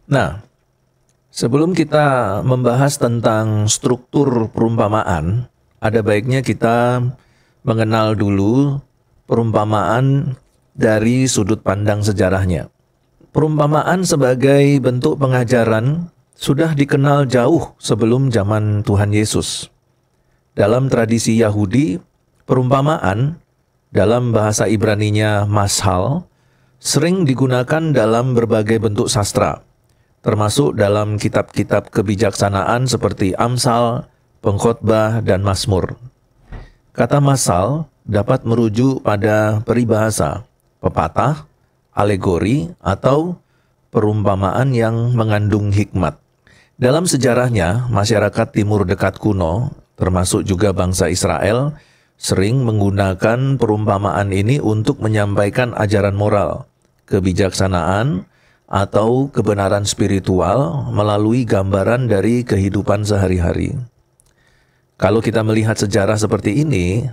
Nah, sebelum kita membahas tentang struktur perumpamaan, ada baiknya kita mengenal dulu perumpamaan dari sudut pandang sejarahnya. Perumpamaan sebagai bentuk pengajaran sudah dikenal jauh sebelum zaman Tuhan Yesus. Dalam tradisi Yahudi, perumpamaan dalam bahasa Ibraninya mashal sering digunakan dalam berbagai bentuk sastra, termasuk dalam kitab-kitab kebijaksanaan seperti Amsal, Pengkhotbah, dan Mazmur. Kata masal dapat merujuk pada peribahasa, pepatah, alegori, atau perumpamaan yang mengandung hikmat. Dalam sejarahnya, masyarakat Timur Dekat kuno, termasuk juga bangsa Israel, sering menggunakan perumpamaan ini untuk menyampaikan ajaran moral, kebijaksanaan, atau kebenaran spiritual melalui gambaran dari kehidupan sehari-hari. Kalau kita melihat sejarah seperti ini,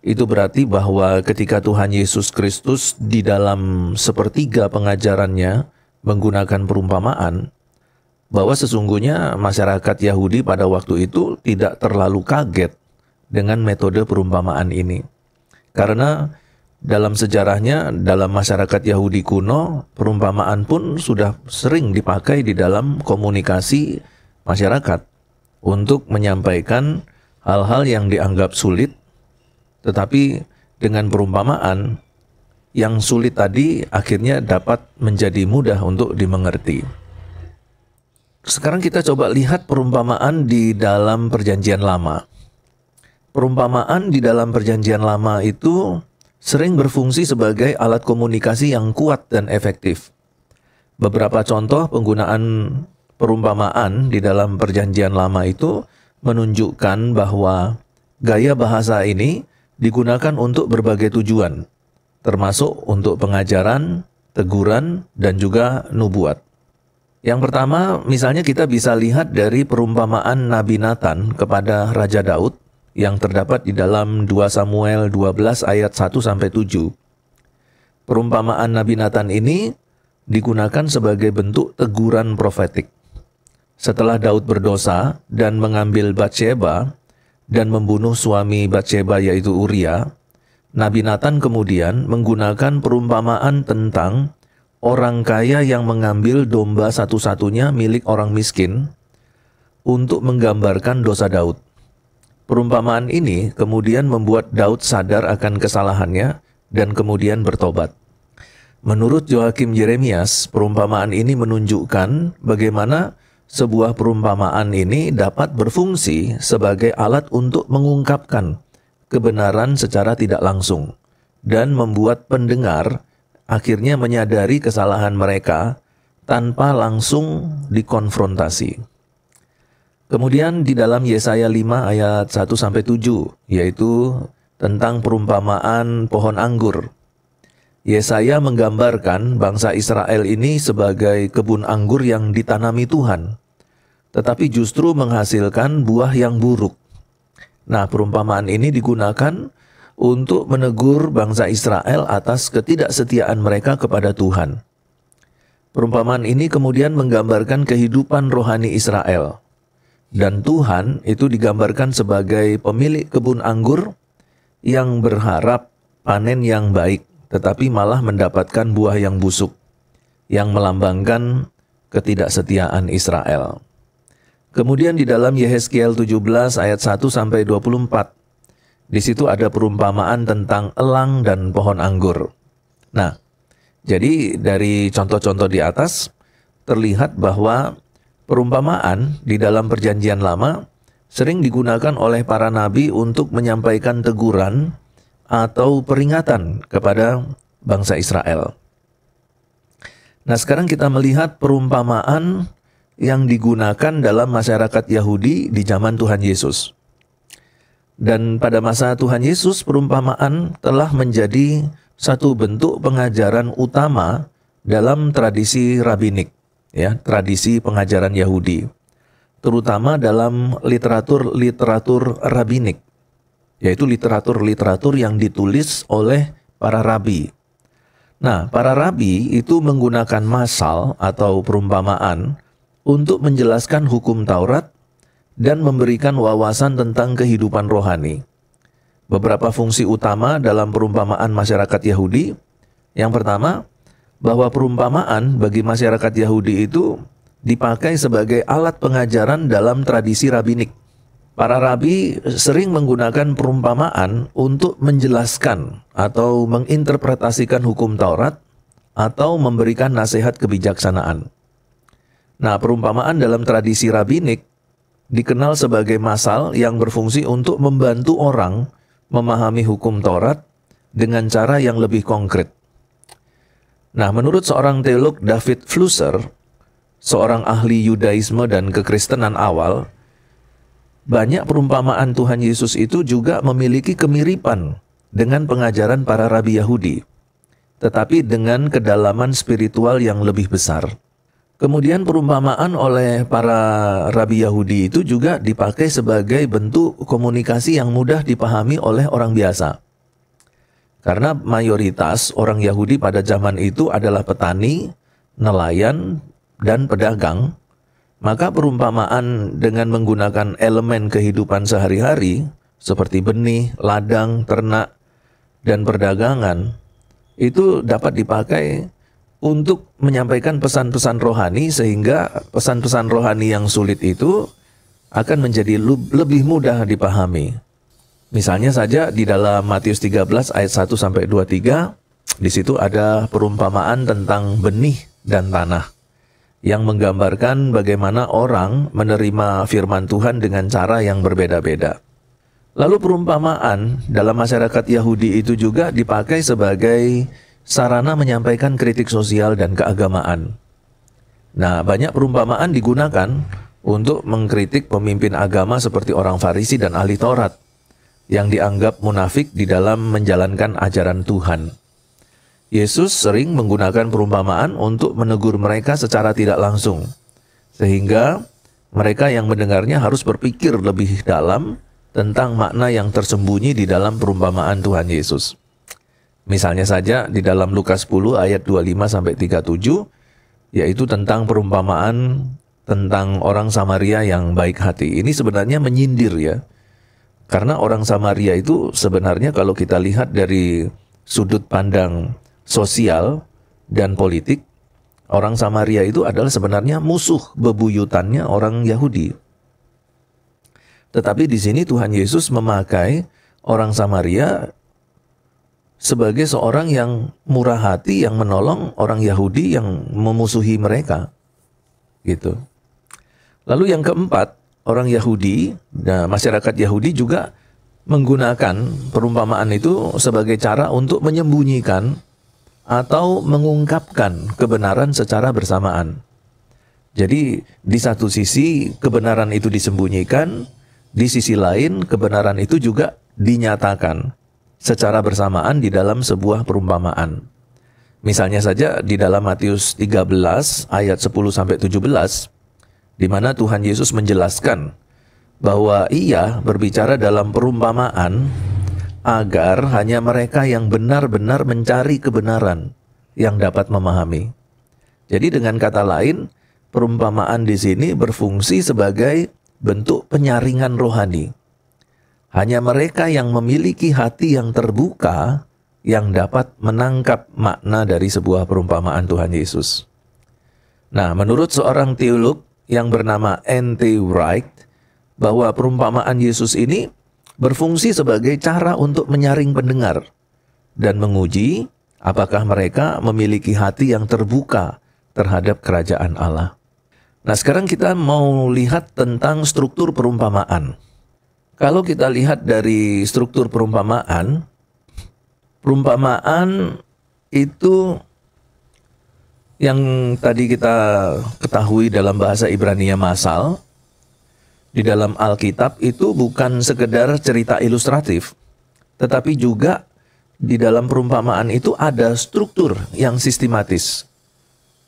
itu berarti bahwa ketika Tuhan Yesus Kristus di dalam sepertiga pengajarannya menggunakan perumpamaan, bahwa sesungguhnya masyarakat Yahudi pada waktu itu tidak terlalu kaget dengan metode perumpamaan ini. Karena dalam sejarahnya, dalam masyarakat Yahudi kuno, perumpamaan pun sudah sering dipakai di dalam komunikasi masyarakat untuk menyampaikan hal-hal yang dianggap sulit, tetapi dengan perumpamaan yang sulit tadi akhirnya dapat menjadi mudah untuk dimengerti. Sekarang kita coba lihat perumpamaan di dalam Perjanjian Lama. Perumpamaan di dalam Perjanjian Lama itu sering berfungsi sebagai alat komunikasi yang kuat dan efektif. Beberapa contoh penggunaan perumpamaan di dalam Perjanjian Lama itu menunjukkan bahwa gaya bahasa ini digunakan untuk berbagai tujuan, termasuk untuk pengajaran, teguran, dan juga nubuat. Yang pertama, misalnya kita bisa lihat dari perumpamaan Nabi Nathan kepada Raja Daud yang terdapat di dalam 2 Samuel 12 ayat 1-7. Perumpamaan Nabi Nathan ini digunakan sebagai bentuk teguran profetik. Setelah Daud berdosa dan mengambil Batsheba dan membunuh suami Batsheba yaitu Uria, Nabi Nathan kemudian menggunakan perumpamaan tentang orang kaya yang mengambil domba satu-satunya milik orang miskin untuk menggambarkan dosa Daud. Perumpamaan ini kemudian membuat Daud sadar akan kesalahannya dan kemudian bertobat. Menurut Joakim Yeremias, perumpamaan ini menunjukkan bagaimana sebuah perumpamaan ini dapat berfungsi sebagai alat untuk mengungkapkan kebenaran secara tidak langsung dan membuat pendengar akhirnya menyadari kesalahan mereka tanpa langsung dikonfrontasi. Kemudian di dalam Yesaya 5 ayat 1-7, yaitu tentang perumpamaan pohon anggur. Yesaya menggambarkan bangsa Israel ini sebagai kebun anggur yang ditanami Tuhan, tetapi justru menghasilkan buah yang buruk. Nah, perumpamaan ini digunakan untuk menegur bangsa Israel atas ketidaksetiaan mereka kepada Tuhan. Perumpamaan ini kemudian menggambarkan kehidupan rohani Israel. Dan Tuhan itu digambarkan sebagai pemilik kebun anggur yang berharap panen yang baik, tetapi malah mendapatkan buah yang busuk, yang melambangkan ketidaksetiaan Israel. Kemudian di dalam Yehezkiel 17 ayat 1-24, di situ ada perumpamaan tentang elang dan pohon anggur. Nah, jadi dari contoh-contoh di atas terlihat bahwa perumpamaan di dalam Perjanjian Lama sering digunakan oleh para nabi untuk menyampaikan teguran atau peringatan kepada bangsa Israel. Nah, sekarang kita melihat perumpamaan yang digunakan dalam masyarakat Yahudi di zaman Tuhan Yesus. Dan pada masa Tuhan Yesus, perumpamaan telah menjadi satu bentuk pengajaran utama dalam tradisi rabbinik, ya, tradisi pengajaran Yahudi, terutama dalam literatur rabbinik, yaitu literatur yang ditulis oleh para rabi. Nah, para rabi itu menggunakan masal atau perumpamaan untuk menjelaskan hukum Taurat dan memberikan wawasan tentang kehidupan rohani. Beberapa fungsi utama dalam perumpamaan masyarakat Yahudi. Yang pertama, bahwa perumpamaan bagi masyarakat Yahudi itu dipakai sebagai alat pengajaran dalam tradisi rabinik. Para rabi sering menggunakan perumpamaan untuk menjelaskan atau menginterpretasikan hukum Taurat atau memberikan nasihat kebijaksanaan. Nah, perumpamaan dalam tradisi rabinik dikenal sebagai masal yang berfungsi untuk membantu orang memahami hukum Taurat dengan cara yang lebih konkret. Nah, menurut seorang teolog David Flusser, seorang ahli Yudaisme dan kekristenan awal, banyak perumpamaan Tuhan Yesus itu juga memiliki kemiripan dengan pengajaran para rabi Yahudi, tetapi dengan kedalaman spiritual yang lebih besar. Kemudian perumpamaan oleh para rabi Yahudi itu juga dipakai sebagai bentuk komunikasi yang mudah dipahami oleh orang biasa. Karena mayoritas orang Yahudi pada zaman itu adalah petani, nelayan, dan pedagang, maka perumpamaan dengan menggunakan elemen kehidupan sehari-hari seperti benih, ladang, ternak, dan perdagangan itu dapat dipakai untuk menyampaikan pesan-pesan rohani, sehingga pesan-pesan rohani yang sulit itu akan menjadi lebih mudah dipahami. Misalnya saja di dalam Matius 13 ayat 1-23, di situ ada perumpamaan tentang benih dan tanah yang menggambarkan bagaimana orang menerima firman Tuhan dengan cara yang berbeda-beda. Lalu perumpamaan dalam masyarakat Yahudi itu juga dipakai sebagai sarana menyampaikan kritik sosial dan keagamaan. Nah, banyak perumpamaan digunakan untuk mengkritik pemimpin agama seperti orang Farisi dan ahli Taurat yang dianggap munafik di dalam menjalankan ajaran Tuhan. Yesus sering menggunakan perumpamaan untuk menegur mereka secara tidak langsung, sehingga mereka yang mendengarnya harus berpikir lebih dalam tentang makna yang tersembunyi di dalam perumpamaan Tuhan Yesus. Misalnya saja di dalam Lukas 10 ayat 25-37, yaitu tentang perumpamaan tentang orang Samaria yang baik hati. Ini sebenarnya menyindir ya, karena orang Samaria itu sebenarnya kalau kita lihat dari sudut pandang sosial dan politik, orang Samaria itu adalah sebenarnya musuh bebuyutannya orang Yahudi. Tetapi di sini Tuhan Yesus memakai orang Samaria sebagai seorang yang murah hati, yang menolong orang Yahudi yang memusuhi mereka. Gitu. Lalu yang keempat, orang Yahudi, nah masyarakat Yahudi juga menggunakan perumpamaan itu sebagai cara untuk menyembunyikan atau mengungkapkan kebenaran secara bersamaan. Jadi di satu sisi kebenaran itu disembunyikan, di sisi lain kebenaran itu juga dinyatakan secara bersamaan di dalam sebuah perumpamaan. Misalnya saja di dalam Matius 13 ayat 10-17, di mana Tuhan Yesus menjelaskan bahwa Ia berbicara dalam perumpamaan agar hanya mereka yang benar-benar mencari kebenaran yang dapat memahami. Jadi dengan kata lain, perumpamaan di sini berfungsi sebagai bentuk penyaringan rohani. Hanya mereka yang memiliki hati yang terbuka yang dapat menangkap makna dari sebuah perumpamaan Tuhan Yesus. Nah, menurut seorang teolog yang bernama N.T. Wright, bahwa perumpamaan Yesus ini berfungsi sebagai cara untuk menyaring pendengar dan menguji apakah mereka memiliki hati yang terbuka terhadap kerajaan Allah. Nah, sekarang kita mau lihat tentang struktur perumpamaan. Kalau kita lihat dari struktur perumpamaan itu yang tadi kita ketahui dalam bahasa Ibrani masal, di dalam Alkitab itu bukan sekedar cerita ilustratif, tetapi juga di dalam perumpamaan itu ada struktur yang sistematis,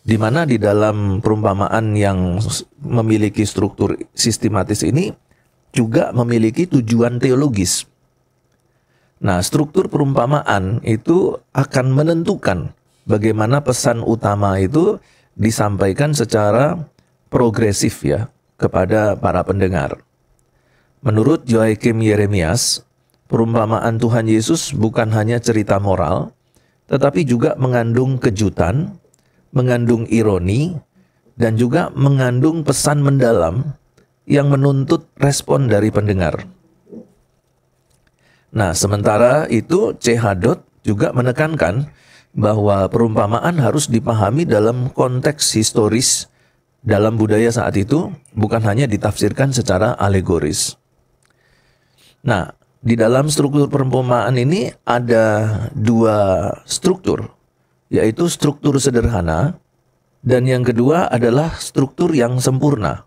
di mana di dalam perumpamaan yang memiliki struktur sistematis ini juga memiliki tujuan teologis. Nah, struktur perumpamaan itu akan menentukan bagaimana pesan utama itu disampaikan secara progresif ya kepada para pendengar. Menurut Joakim Yeremias, perumpamaan Tuhan Yesus bukan hanya cerita moral, tetapi juga mengandung kejutan, mengandung ironi, dan juga mengandung pesan mendalam yang menuntut respon dari pendengar. Nah, sementara itu C. Hadot juga menekankan bahwa perumpamaan harus dipahami dalam konteks historis dalam budaya saat itu, bukan hanya ditafsirkan secara alegoris. Nah, di dalam struktur perumpamaan ini ada dua struktur, yaitu struktur sederhana dan yang kedua adalah struktur yang sempurna.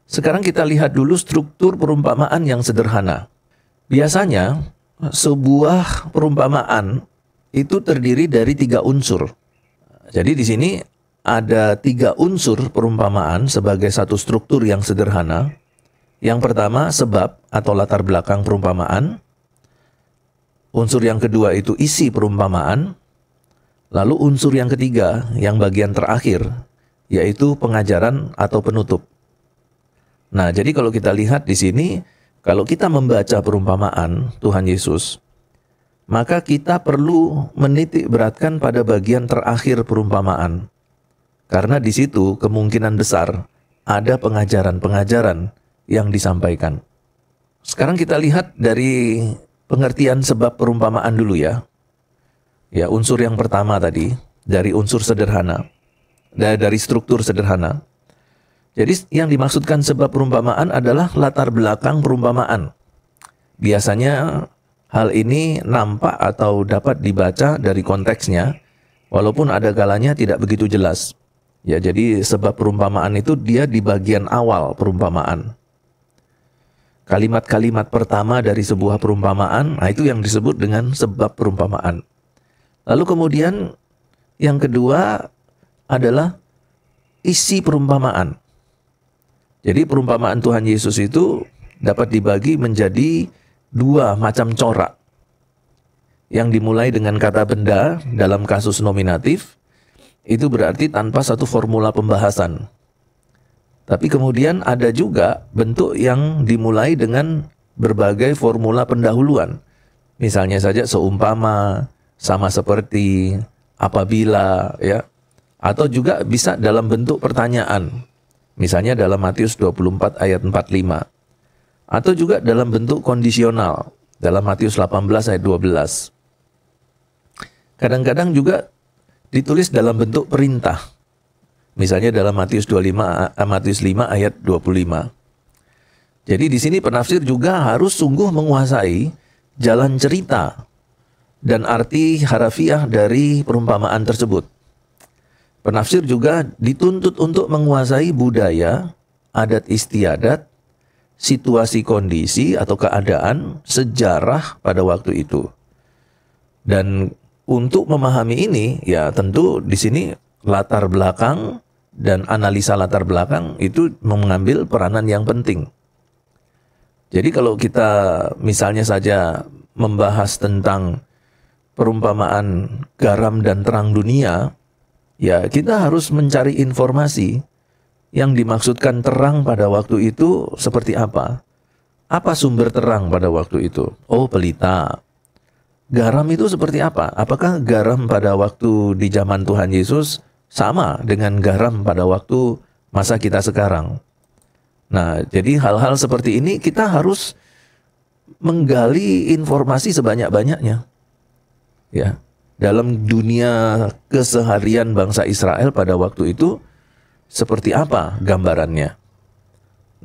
Sekarang kita lihat dulu struktur perumpamaan yang sederhana. Biasanya sebuah perumpamaan itu terdiri dari 3 unsur. Jadi di sini ada 3 unsur perumpamaan sebagai satu struktur yang sederhana. Yang pertama sebab atau latar belakang perumpamaan. Unsur yang kedua itu isi perumpamaan. Lalu unsur yang ketiga yang bagian terakhir yaitu pengajaran atau penutup. Nah, jadi kalau kita lihat di sini, kalau kita membaca perumpamaan Tuhan Yesus, maka kita perlu menitik beratkan pada bagian terakhir perumpamaan. Karena di situ kemungkinan besar ada pengajaran-pengajaran yang disampaikan. Sekarang kita lihat dari pengertian sebab perumpamaan dulu ya. Ya, unsur yang pertama tadi, dari unsur sederhana, dari struktur sederhana. Jadi yang dimaksudkan sebab perumpamaan adalah latar belakang perumpamaan. Biasanya hal ini nampak atau dapat dibaca dari konteksnya, walaupun ada kalanya tidak begitu jelas. Ya, jadi sebab perumpamaan itu dia di bagian awal perumpamaan. Kalimat-kalimat pertama dari sebuah perumpamaan, nah itu yang disebut dengan sebab perumpamaan. Lalu kemudian yang kedua adalah isi perumpamaan. Jadi perumpamaan Tuhan Yesus itu dapat dibagi menjadi 2 macam corak. Yang dimulai dengan kata benda dalam kasus nominatif, itu berarti tanpa satu formula pembahasan. Tapi kemudian ada juga bentuk yang dimulai dengan berbagai formula pendahuluan. Misalnya saja seumpama, sama seperti, apabila, ya. Atau juga bisa dalam bentuk pertanyaan. Misalnya dalam Matius 24 ayat 45. Atau juga dalam bentuk kondisional. Dalam Matius 18 ayat 12. Kadang-kadang juga ditulis dalam bentuk perintah. Misalnya dalam Matius 5 ayat 25. Jadi di sini penafsir juga harus sungguh menguasai jalan cerita dan arti harafiah dari perumpamaan tersebut. Penafsir juga dituntut untuk menguasai budaya, adat istiadat, situasi kondisi atau keadaan, sejarah pada waktu itu. Dan untuk memahami ini, ya tentu di sini latar belakang dan analisa latar belakang itu mengambil peranan yang penting. Jadi kalau kita misalnya saja membahas tentang perumpamaan garam dan terang dunia, ya kita harus mencari informasi yang dimaksudkan terang pada waktu itu seperti apa. Apa sumber terang pada waktu itu? Oh, pelita. Garam itu seperti apa? Apakah garam pada waktu di zaman Tuhan Yesus sama dengan garam pada waktu masa kita sekarang? Nah, jadi hal-hal seperti ini kita harus menggali informasi sebanyak-banyaknya. Ya, dalam dunia keseharian bangsa Israel pada waktu itu seperti apa gambarannya?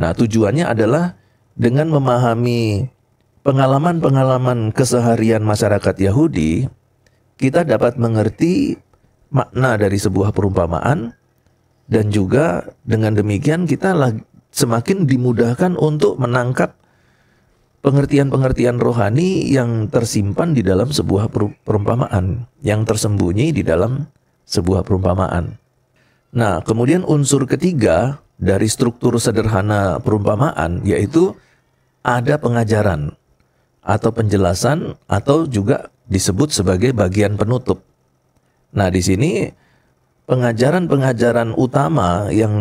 Nah, tujuannya adalah dengan memahami pengalaman-pengalaman keseharian masyarakat Yahudi, kita dapat mengerti makna dari sebuah perumpamaan, dan juga dengan demikian kita semakin dimudahkan untuk menangkap pengertian-pengertian rohani yang tersimpan di dalam sebuah perumpamaan, yang tersembunyi di dalam sebuah perumpamaan. Nah, kemudian unsur ketiga dari struktur sederhana perumpamaan yaitu ada pengajaran atau penjelasan atau juga disebut sebagai bagian penutup. Nah, di sini pengajaran-pengajaran utama yang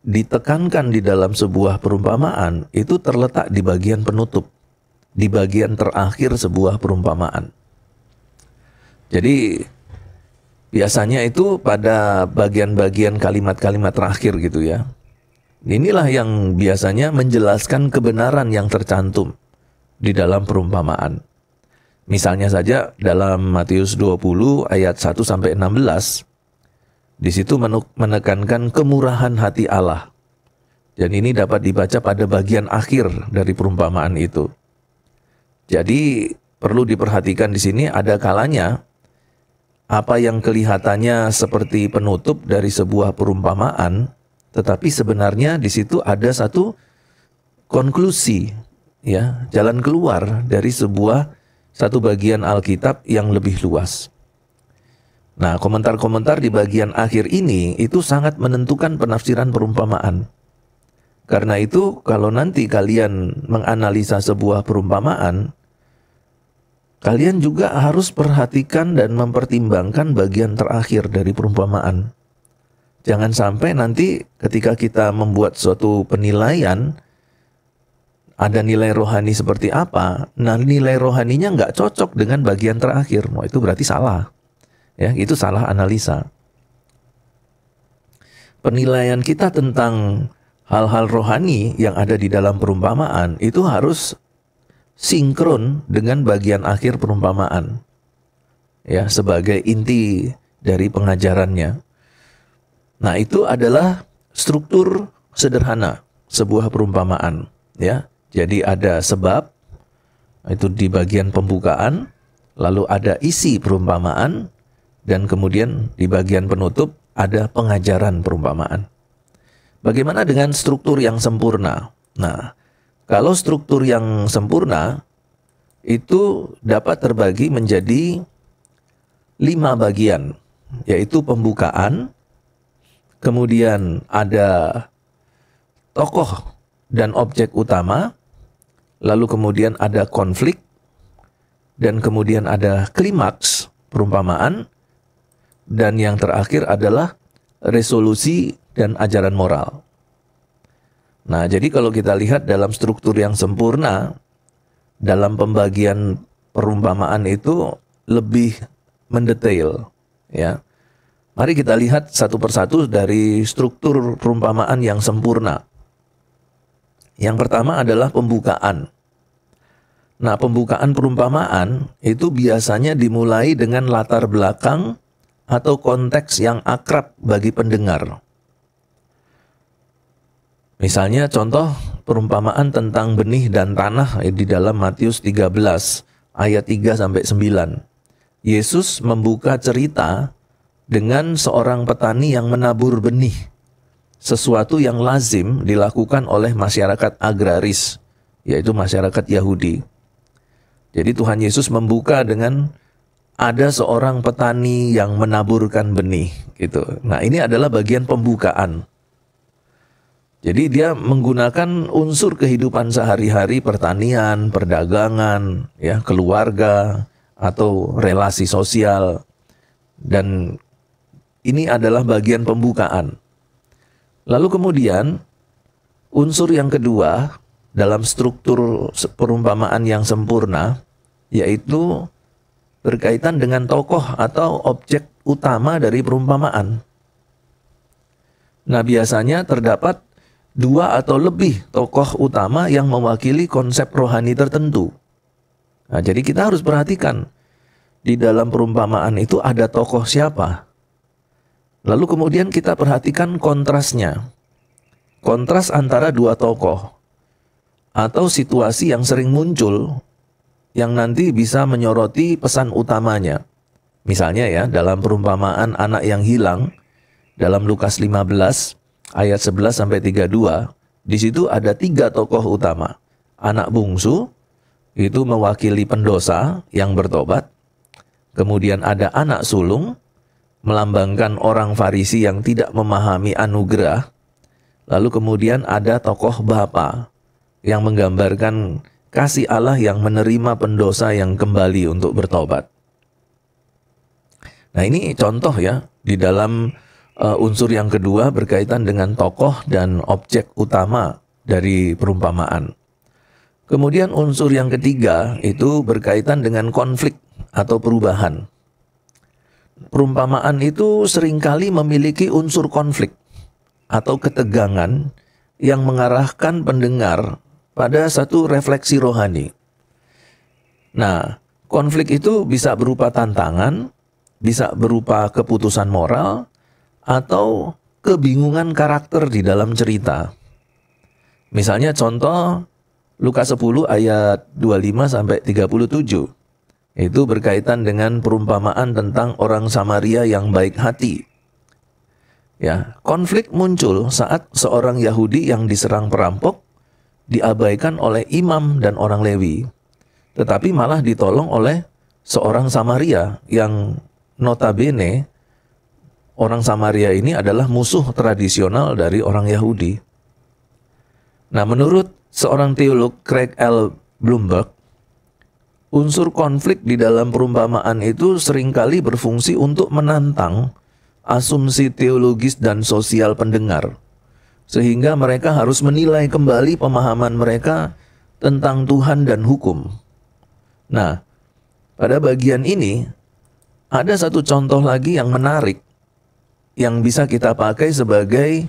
ditekankan di dalam sebuah perumpamaan itu terletak di bagian penutup, di bagian terakhir sebuah perumpamaan. Jadi biasanya itu pada bagian-bagian kalimat-kalimat terakhir gitu ya. Inilah yang biasanya menjelaskan kebenaran yang tercantum di dalam perumpamaan. Misalnya saja dalam Matius 20 ayat 1 sampai 16, di situ menekankan kemurahan hati Allah. Dan ini dapat dibaca pada bagian akhir dari perumpamaan itu. Jadi perlu diperhatikan di sini ada kalanya apa yang kelihatannya seperti penutup dari sebuah perumpamaan, tetapi sebenarnya di situ ada satu konklusi, ya, jalan keluar dari satu bagian Alkitab yang lebih luas. Nah, komentar-komentar di bagian akhir ini itu sangat menentukan penafsiran perumpamaan. Karena itu, kalau nanti kalian menganalisa sebuah perumpamaan, kalian juga harus perhatikan dan mempertimbangkan bagian terakhir dari perumpamaan. Jangan sampai nanti ketika kita membuat suatu penilaian, ada nilai rohani seperti apa, nah nilai rohaninya nggak cocok dengan bagian terakhir. Nah, itu berarti salah. Ya, itu salah analisa. Penilaian kita tentang hal-hal rohani yang ada di dalam perumpamaan itu harus sinkron dengan bagian akhir perumpamaan. Ya, sebagai inti dari pengajarannya. Nah, itu adalah struktur sederhana sebuah perumpamaan, ya. Jadi ada sebab, itu di bagian pembukaan, lalu ada isi perumpamaan, dan kemudian di bagian penutup ada pengajaran perumpamaan. Bagaimana dengan struktur yang sempurna? Nah, kalau struktur yang sempurna itu dapat terbagi menjadi 5 bagian, yaitu pembukaan, kemudian ada tokoh dan objek utama, lalu kemudian ada konflik, dan kemudian ada klimaks perumpamaan, dan yang terakhir adalah resolusi dan ajaran moral. Nah, jadi kalau kita lihat dalam struktur yang sempurna, dalam pembagian perumpamaan itu lebih mendetail, ya. Mari kita lihat satu persatu dari struktur perumpamaan yang sempurna. Yang pertama adalah pembukaan. Nah, pembukaan perumpamaan itu biasanya dimulai dengan latar belakang atau konteks yang akrab bagi pendengar. Misalnya contoh perumpamaan tentang benih dan tanah di dalam Matius 13 ayat 3 sampai 9. Yesus membuka cerita dengan seorang petani yang menabur benih, sesuatu yang lazim dilakukan oleh masyarakat agraris, yaitu masyarakat Yahudi. Jadi Tuhan Yesus membuka dengan ada seorang petani yang menaburkan benih, gitu. Nah, ini adalah bagian pembukaan. Jadi dia menggunakan unsur kehidupan sehari-hari, pertanian, perdagangan, ya, keluarga, atau relasi sosial. Dan ini adalah bagian pembukaan. Lalu kemudian unsur yang kedua dalam struktur perumpamaan yang sempurna, yaitu berkaitan dengan tokoh atau objek utama dari perumpamaan. Nah, biasanya terdapat 2 atau lebih tokoh utama yang mewakili konsep rohani tertentu. Nah, jadi kita harus perhatikan di dalam perumpamaan itu ada tokoh siapa. Lalu kemudian kita perhatikan kontrasnya. Kontras antara 2 tokoh atau situasi yang sering muncul yang nanti bisa menyoroti pesan utamanya. Misalnya ya, dalam perumpamaan anak yang hilang dalam Lukas 15 ayat 11 sampai 32, di situ ada 3 tokoh utama. Anak bungsu itu mewakili pendosa yang bertobat. Kemudian ada anak sulung melambangkan orang Farisi yang tidak memahami anugerah. Lalu kemudian ada tokoh bapa yang menggambarkan kasih Allah yang menerima pendosa yang kembali untuk bertobat. Nah, ini contoh ya di dalam unsur yang kedua berkaitan dengan tokoh dan objek utama dari perumpamaan. Kemudian unsur yang ketiga itu berkaitan dengan konflik atau perubahan. Perumpamaan itu seringkali memiliki unsur konflik atau ketegangan yang mengarahkan pendengar pada satu refleksi rohani. Nah, konflik itu bisa berupa tantangan, bisa berupa keputusan moral, atau kebingungan karakter di dalam cerita. Misalnya contoh Lukas 10 ayat 25 sampai 37. Itu berkaitan dengan perumpamaan tentang orang Samaria yang baik hati. Ya, konflik muncul saat seorang Yahudi yang diserang perampok diabaikan oleh imam dan orang Lewi, tetapi malah ditolong oleh seorang Samaria yang notabene orang Samaria ini adalah musuh tradisional dari orang Yahudi. Nah, menurut seorang teolog Craig L. Blomberg, unsur konflik di dalam perumpamaan itu seringkali berfungsi untuk menantang asumsi teologis dan sosial pendengar, sehingga mereka harus menilai kembali pemahaman mereka tentang Tuhan dan hukum. Nah, pada bagian ini ada satu contoh lagi yang menarik yang bisa kita pakai sebagai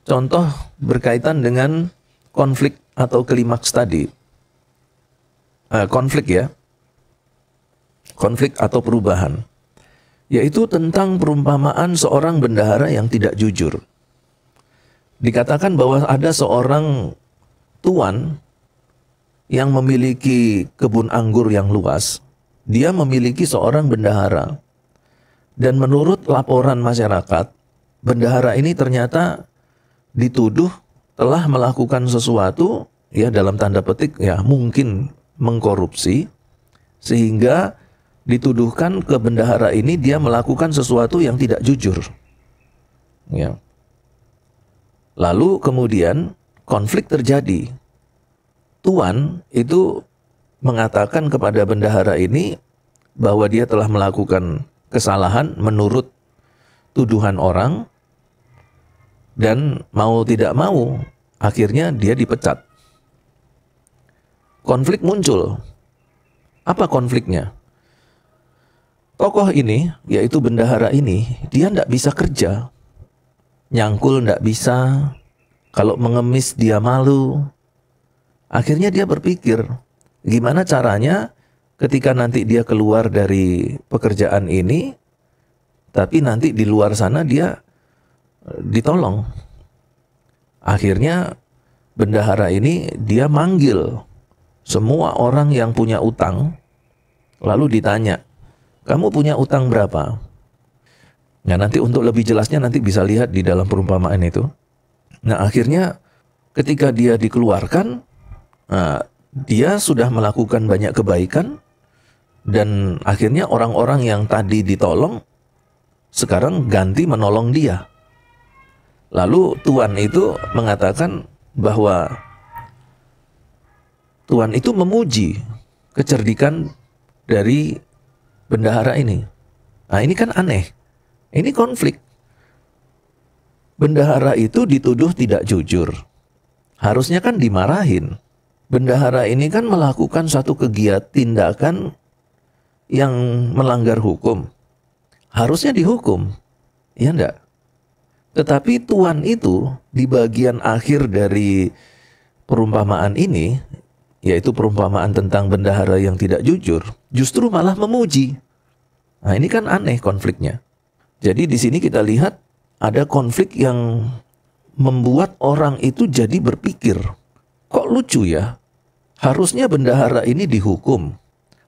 contoh berkaitan dengan konflik atau klimaks tadi. Konflik ya, konflik atau perubahan, yaitu tentang perumpamaan seorang bendahara yang tidak jujur. Dikatakan bahwa ada seorang tuan yang memiliki kebun anggur yang luas. Dia memiliki seorang bendahara. Dan menurut laporan masyarakat, bendahara ini ternyata dituduh telah melakukan sesuatu, ya dalam tanda petik ya mungkin mengkorupsi, sehingga dituduhkan ke bendahara ini dia melakukan sesuatu yang tidak jujur. Ya. Lalu kemudian konflik terjadi. Tuan itu mengatakan kepada bendahara ini bahwa dia telah melakukan kesalahan menurut tuduhan orang, dan mau tidak mau akhirnya dia dipecat. Konflik muncul. Apa konfliknya? Tokoh ini, yaitu bendahara ini, dia tidak bisa kerja. Nyangkul tidak bisa. Kalau mengemis dia malu. Akhirnya dia berpikir, gimana caranya ketika nanti dia keluar dari pekerjaan ini, tapi nanti di luar sana dia ditolong. Akhirnya bendahara ini dia manggil semua orang yang punya utang, lalu ditanya, kamu punya utang berapa? Nah, nanti untuk lebih jelasnya nanti bisa lihat di dalam perumpamaan itu. Nah, akhirnya ketika dia dikeluarkan, dia sudah melakukan banyak kebaikan, dan akhirnya orang-orang yang tadi ditolong sekarang ganti menolong dia. Lalu tuan itu mengatakan bahwa tuan itu memuji kecerdikan dari bendahara ini. Nah, ini kan aneh. Ini konflik. Bendahara itu dituduh tidak jujur. Harusnya kan dimarahin. Bendahara ini kan melakukan satu kegiatan tindakan yang melanggar hukum. Harusnya dihukum. Ya enggak? Tetapi tuan itu di bagian akhir dari perumpamaan ini, yaitu perumpamaan tentang bendahara yang tidak jujur, justru malah memuji. Nah, ini kan aneh konfliknya. Jadi di sini kita lihat ada konflik yang membuat orang itu jadi berpikir, kok lucu ya? Harusnya bendahara ini dihukum.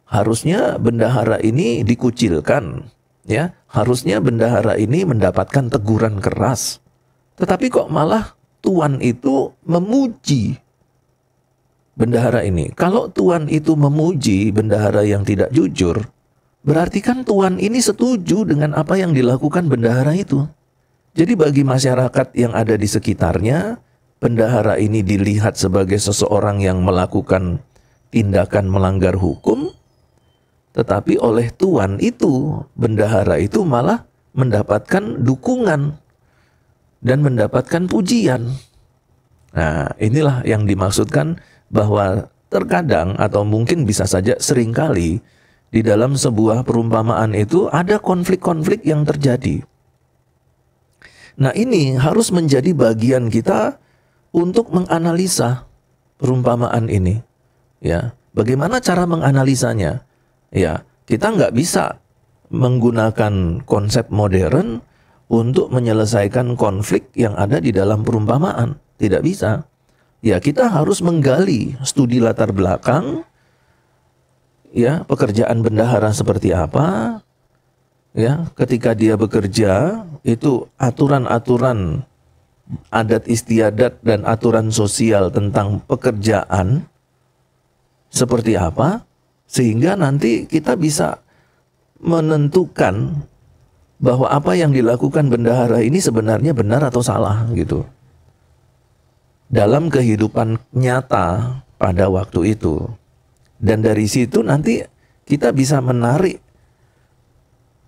Harusnya bendahara ini dikucilkan. Ya, harusnya bendahara ini mendapatkan teguran keras. Tetapi kok malah tuan itu memuji bendahara ini. Kalau tuan itu memuji bendahara yang tidak jujur, berarti kan tuan ini setuju dengan apa yang dilakukan bendahara itu. Jadi bagi masyarakat yang ada di sekitarnya, bendahara ini dilihat sebagai seseorang yang melakukan tindakan melanggar hukum. Tetapi oleh tuan itu, bendahara itu malah mendapatkan dukungan dan mendapatkan pujian. Nah, inilah yang dimaksudkan bahwa terkadang atau mungkin bisa saja seringkali di dalam sebuah perumpamaan itu ada konflik-konflik yang terjadi. Nah, ini harus menjadi bagian kita untuk menganalisa perumpamaan ini. Ya, bagaimana cara menganalisanya? Ya, kita nggak bisa menggunakan konsep modern untuk menyelesaikan konflik yang ada di dalam perumpamaan. Tidak bisa. Ya, kita harus menggali studi latar belakang, ya, pekerjaan bendahara seperti apa, ya, ketika dia bekerja, itu aturan-aturan adat istiadat dan aturan sosial tentang pekerjaan seperti apa, sehingga nanti kita bisa menentukan bahwa apa yang dilakukan bendahara ini sebenarnya benar atau salah gitu. Dalam kehidupan nyata pada waktu itu. Dan dari situ nanti kita bisa menarik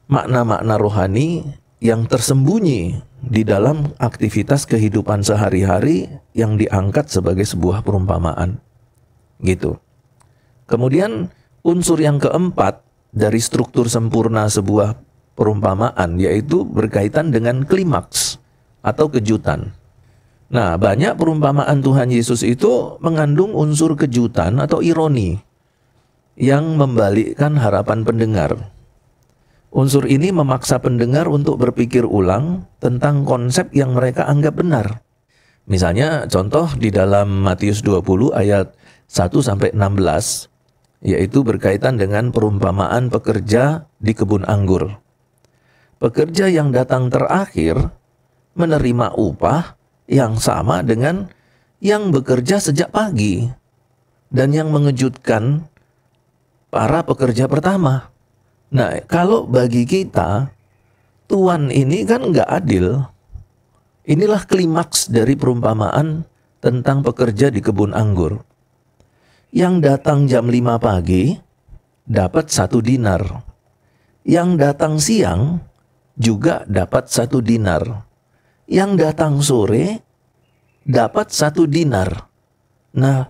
makna-makna rohani yang tersembunyi di dalam aktivitas kehidupan sehari-hari yang diangkat sebagai sebuah perumpamaan. Gitu. Kemudian unsur yang keempat dari struktur sempurna sebuah perumpamaan yaitu berkaitan dengan klimaks atau kejutan. Nah, banyak perumpamaan Tuhan Yesus itu mengandung unsur kejutan atau ironi yang membalikkan harapan pendengar. Unsur ini memaksa pendengar untuk berpikir ulang tentang konsep yang mereka anggap benar. Misalnya contoh di dalam Matius 20 ayat 1-16, yaitu berkaitan dengan perumpamaan pekerja di kebun anggur. Pekerja yang datang terakhir menerima upah yang sama dengan yang bekerja sejak pagi. Dan yang mengejutkan, para pekerja pertama. Nah, kalau bagi kita, Tuhan ini kan nggak adil. Inilah klimaks dari perumpamaan tentang pekerja di kebun anggur. Yang datang jam 5 pagi dapat 1 dinar. Yang datang siang juga dapat 1 dinar. Yang datang sore dapat 1 dinar. Nah,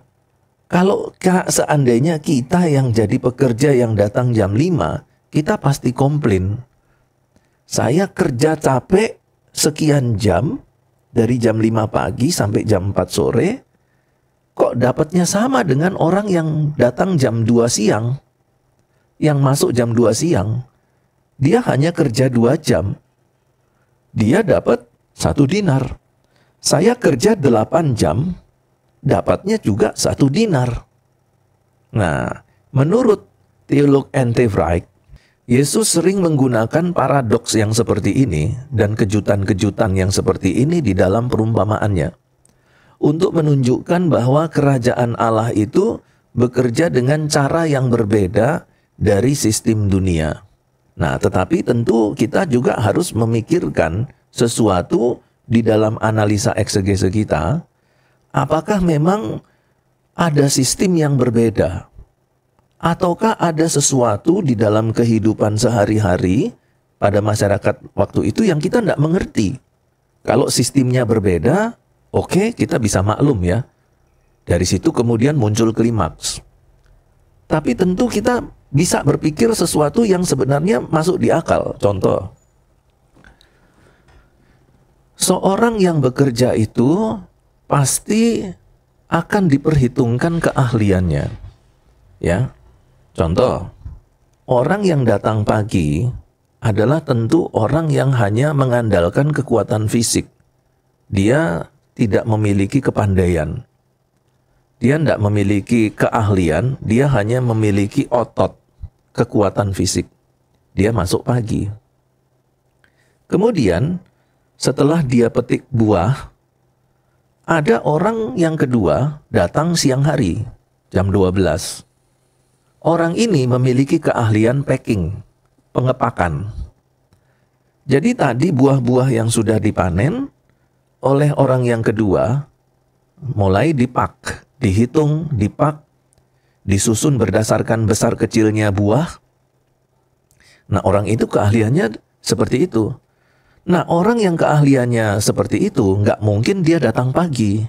kalau seandainya kita yang jadi pekerja yang datang jam 5, kita pasti komplain. Saya kerja capek sekian jam, dari jam 5 pagi sampai jam 4 sore, kok dapatnya sama dengan orang yang datang jam 2 siang, yang masuk jam 2 siang. Dia hanya kerja 2 jam. Dia dapat 1 dinar. Saya kerja 8 jam, dapatnya juga 1 dinar. Nah, menurut teolog N.T. Wright, Yesus sering menggunakan paradoks yang seperti ini dan kejutan-kejutan yang seperti ini di dalam perumpamaannya untuk menunjukkan bahwa kerajaan Allah itu bekerja dengan cara yang berbeda dari sistem dunia. Nah, tetapi tentu kita juga harus memikirkan sesuatu di dalam analisa eksegese kita. Apakah memang ada sistem yang berbeda? Ataukah ada sesuatu di dalam kehidupan sehari-hari pada masyarakat waktu itu yang kita tidak mengerti? Kalau sistemnya berbeda, oke, kita bisa maklum ya. Dari situ kemudian muncul klimaks. Tapi tentu kita bisa berpikir sesuatu yang sebenarnya masuk di akal. Contoh, seorang yang bekerja itu pasti akan diperhitungkan keahliannya. Ya. Contoh, orang yang datang pagi adalah tentu orang yang hanya mengandalkan kekuatan fisik. Dia tidak memiliki kepandaian. Dia tidak memiliki keahlian, dia hanya memiliki otot, kekuatan fisik. Dia masuk pagi. Kemudian, setelah dia petik buah, ada orang yang kedua datang siang hari, jam 12. Orang ini memiliki keahlian packing, pengepakan. Jadi tadi buah-buah yang sudah dipanen oleh orang yang kedua mulai dihitung, disusun berdasarkan besar kecilnya buah, Nah, orang itu keahliannya seperti itu. Nah, orang yang keahliannya seperti itu, nggak mungkin dia datang pagi.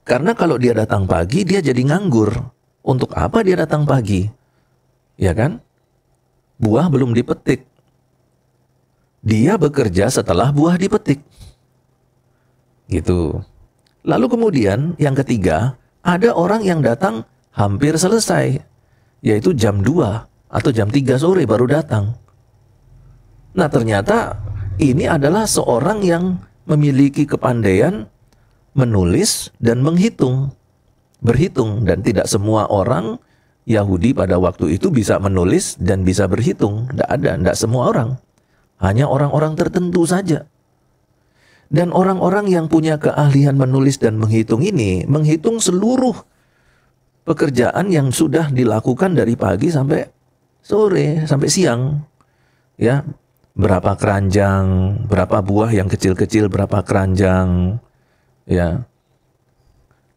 Karena kalau dia datang pagi, dia jadi nganggur. Untuk apa dia datang pagi? Ya kan? Buah belum dipetik. Dia bekerja setelah buah dipetik. Gitu. Lalu kemudian yang ketiga, ada orang yang datang hampir selesai. Yaitu jam 2 atau jam 3 sore baru datang. Nah, ternyata ini adalah seorang yang memiliki kepandaian menulis dan menghitung. Berhitung, dan tidak semua orang Yahudi pada waktu itu bisa menulis dan bisa berhitung. Tidak semua orang. Hanya orang-orang tertentu saja. Dan orang-orang yang punya keahlian menulis dan menghitung ini, menghitung seluruh pekerjaan yang sudah dilakukan dari pagi sampai sore, sampai siang. Ya, berapa keranjang, berapa buah yang kecil-kecil, berapa keranjang, ya.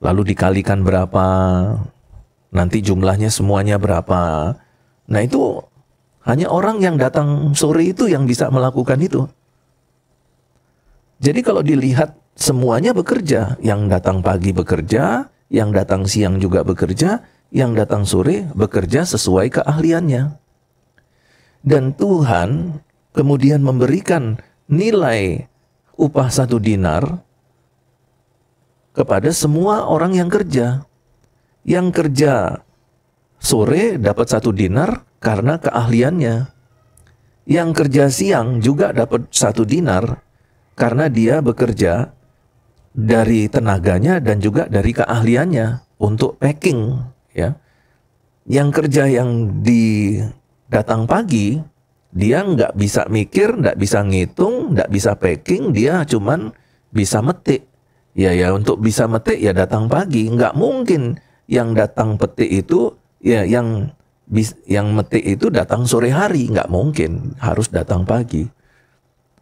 Lalu dikalikan berapa, nanti jumlahnya semuanya berapa. Nah, itu hanya orang yang datang sore itu yang bisa melakukan itu. Jadi kalau dilihat semuanya bekerja, yang datang pagi bekerja, yang datang siang juga bekerja, yang datang sore bekerja sesuai keahliannya. Dan Tuhan kemudian memberikan nilai upah 1 dinar kepada semua orang yang kerja. Yang kerja sore dapat 1 dinar karena keahliannya. Yang kerja siang juga dapat 1 dinar karena dia bekerja dari tenaganya dan juga dari keahliannya untuk packing. Ya. Yang kerja yang datang pagi, dia nggak bisa mikir, nggak bisa ngitung, nggak bisa packing, dia cuman bisa metik. Ya untuk bisa metik ya datang pagi. Nggak mungkin yang datang petik itu, ya yang metik itu datang sore hari. Nggak mungkin, harus datang pagi.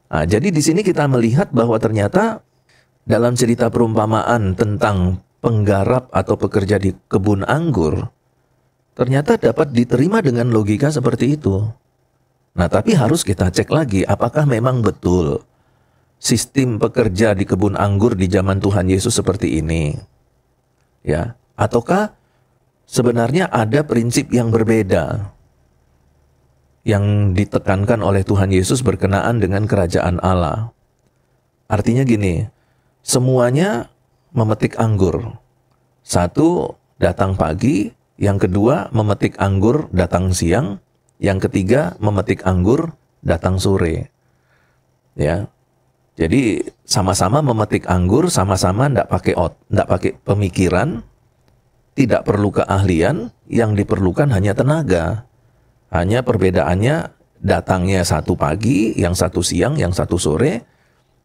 Nah, jadi di sini kita melihat bahwa ternyata dalam cerita perumpamaan tentang penggarap atau pekerja di kebun anggur, ternyata dapat diterima dengan logika seperti itu. Nah, tapi harus kita cek lagi, apakah memang betul sistem pekerja di kebun anggur di zaman Tuhan Yesus seperti ini? Ya, ataukah sebenarnya ada prinsip yang berbeda yang ditekankan oleh Tuhan Yesus berkenaan dengan kerajaan Allah? Artinya gini, semuanya memetik anggur. Satu datang pagi, yang kedua memetik anggur datang siang, yang ketiga memetik anggur datang sore. Ya. Jadi sama-sama memetik anggur, sama-sama enggak pakai pemikiran, tidak perlu keahlian, yang diperlukan hanya tenaga. Hanya perbedaannya datangnya 1 pagi, yang 1 siang, yang 1 sore,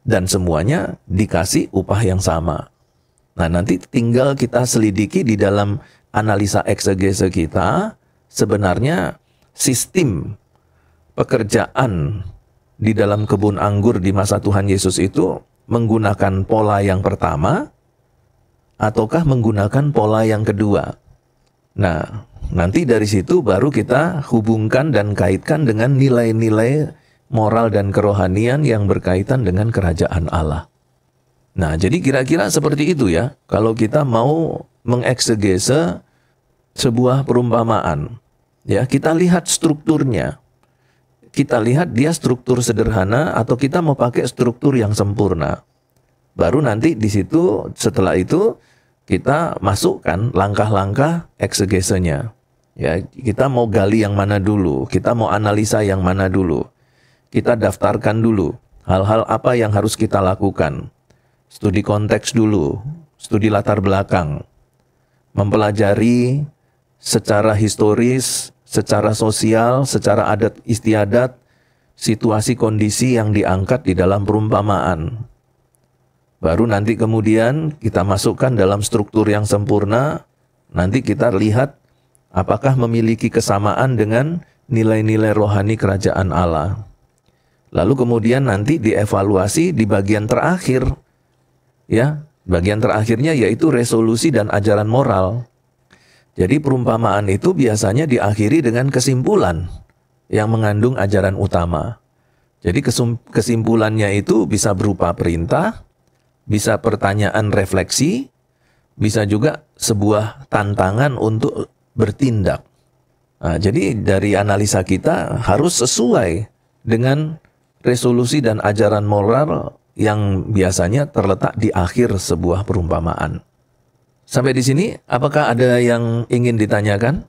dan semuanya dikasih upah yang sama. Nah, nanti tinggal kita selidiki di dalam analisa eksegese kita, sebenarnya sistem pekerjaan di dalam kebun anggur di masa Tuhan Yesus itu menggunakan pola yang pertama ataukah menggunakan pola yang kedua. Nah, nanti dari situ baru kita hubungkan dan kaitkan dengan nilai-nilai moral dan kerohanian yang berkaitan dengan kerajaan Allah. Nah, jadi kira-kira seperti itu ya, kalau kita mau mengeksegese sebuah perumpamaan. Ya, kita lihat strukturnya. Kita lihat dia struktur sederhana atau kita mau pakai struktur yang sempurna. Baru nanti di situ, setelah itu kita masukkan langkah-langkah eksegesenya. Ya, kita mau gali yang mana dulu, kita mau analisa yang mana dulu. Kita daftarkan dulu hal-hal apa yang harus kita lakukan. Studi konteks dulu, studi latar belakang, mempelajari secara historis, secara sosial, secara adat istiadat, situasi kondisi yang diangkat di dalam perumpamaan. Baru nanti kemudian kita masukkan dalam struktur yang sempurna, nanti kita lihat apakah memiliki kesamaan dengan nilai-nilai rohani kerajaan Allah. Lalu kemudian nanti dievaluasi di bagian terakhir. Ya, bagian terakhirnya yaitu resolusi dan ajaran moral. Jadi perumpamaan itu biasanya diakhiri dengan kesimpulan. yang mengandung ajaran utama. Jadi kesimpulannya itu bisa berupa perintah, bisa pertanyaan refleksi, bisa juga sebuah tantangan untuk bertindak. Nah, jadi dari analisa kita harus sesuai dengan resolusi dan ajaran moral yang biasanya terletak di akhir sebuah perumpamaan. Sampai di sini, apakah ada yang ingin ditanyakan?